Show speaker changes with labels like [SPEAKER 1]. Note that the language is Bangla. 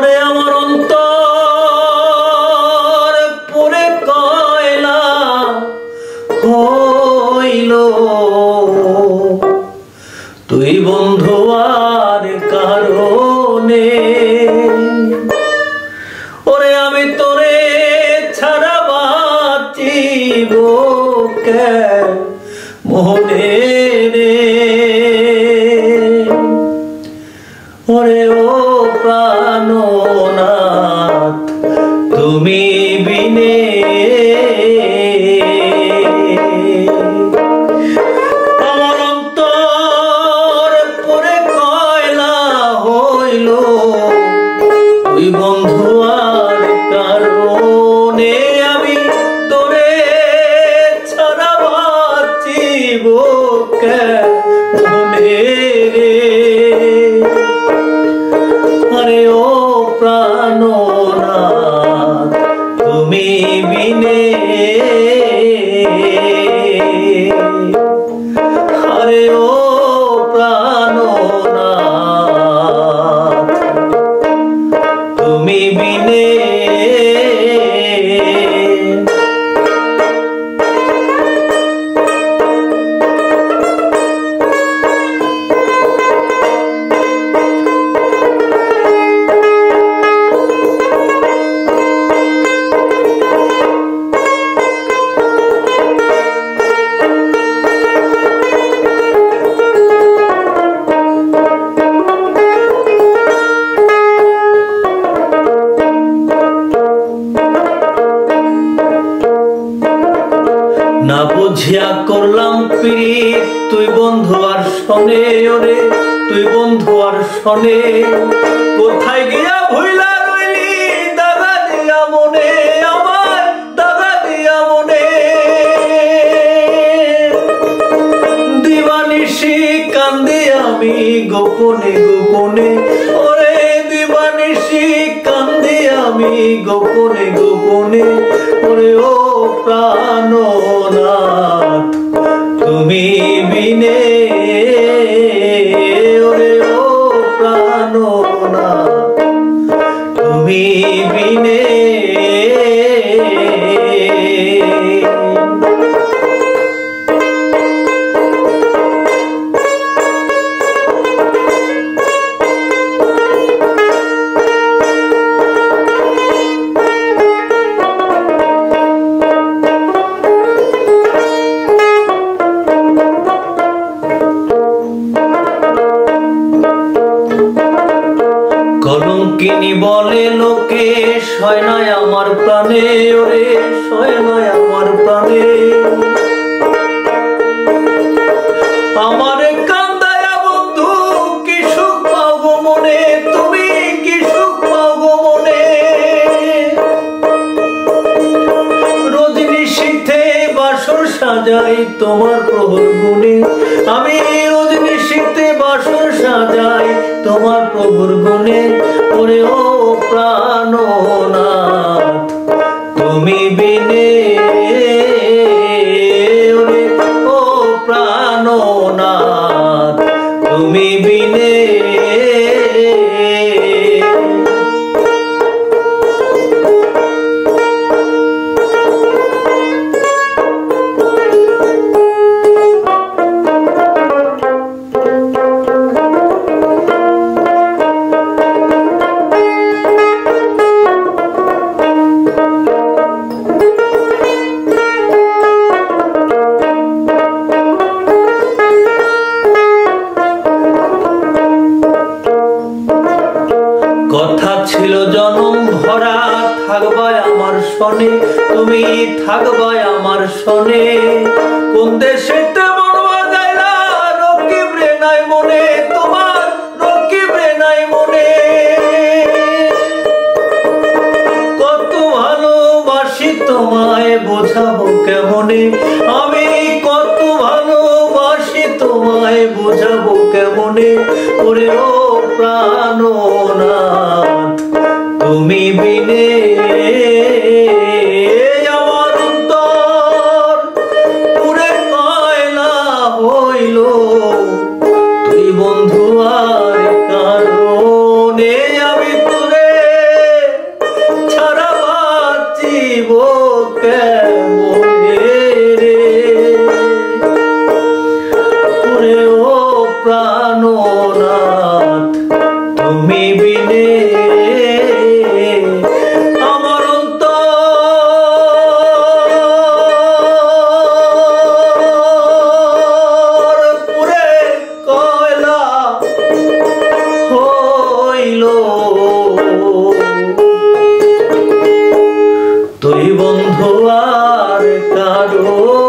[SPEAKER 1] ওরে আমার অন্তর পুরে কয়লা হইল তুই বন্ধু আর কারণে। ওরে আমি তোরে ছাড়া বাঁচিব কেমনে রে। ওরে ও প্রাণনাথ তুমি বিনে আমার অন্তর পুরে কয়লা হইল তুই বন্ধু আর কারণে আমি তোরে ছাড়া বাঁচিব কেমনে রে। আরে ও প্রাণনাথ তুমি বিনে আরে ও প্রাণনাথ তুমি বিনে না বুঝিয়া করলাম প্রীত তুই বন্ধু আর শোনে। ওরে তুই বন্ধু আর শোনে কোথায় গিয়া ভুইলা রইলি দাগা দিয়া মনে আমার দাগা দিয়া মনে। দিবানিশি কান্দে আমি গোপনে গোপনে ওরে দিবানিশি কান্দে আমি গোপনে গোপনে। ওরে ও প্রাণনাথ তুমি বিনে ওরে ও প্রাণনাথ তুমি বিনে কলঙ্কিনী বলে লোকে সয় নয় আমার প্রাণে। ওরে সয় নয় আমার প্রাণে আমারে কান্দায়া বন্ধু কি সুখ পাও গো মনে তুমি কি সুখ পাও গো মনে। রজনীশীতে বাসর সাজাই তোমার প্রহর গুণে আমি রজনীশীতে বাসর সাজাই তোমার প্রভুর গুণে। ওরে ও প্রাণনাথ তুমি বিনে ওরে ও প্রাণনাথ তুমি বিনে কথা ছিল জনম ভরা থাকবাই আমার সনে তুমি থাকবাই আমার সনে। কোন দেশেতে মন বাজাইলা রকিব রে নাই মনে তোমার রকিব রে নাই মনে। কত ভালোবাসি তোমায় বোঝাবো কেমনে আমি কত ভালোবাসি তোমায় বোঝাবো কেমনে। ওরে ও প্রাণনাথ তুমি বিনে আমার অন্তর পুরে কয়লা হইল তুই বন্ধু আর কারণে আমি তোরে প্রাণনাথ তুমি বিনে আমার অন্তর পুরে কয়লা হইল তুই বন্ধু আর কারো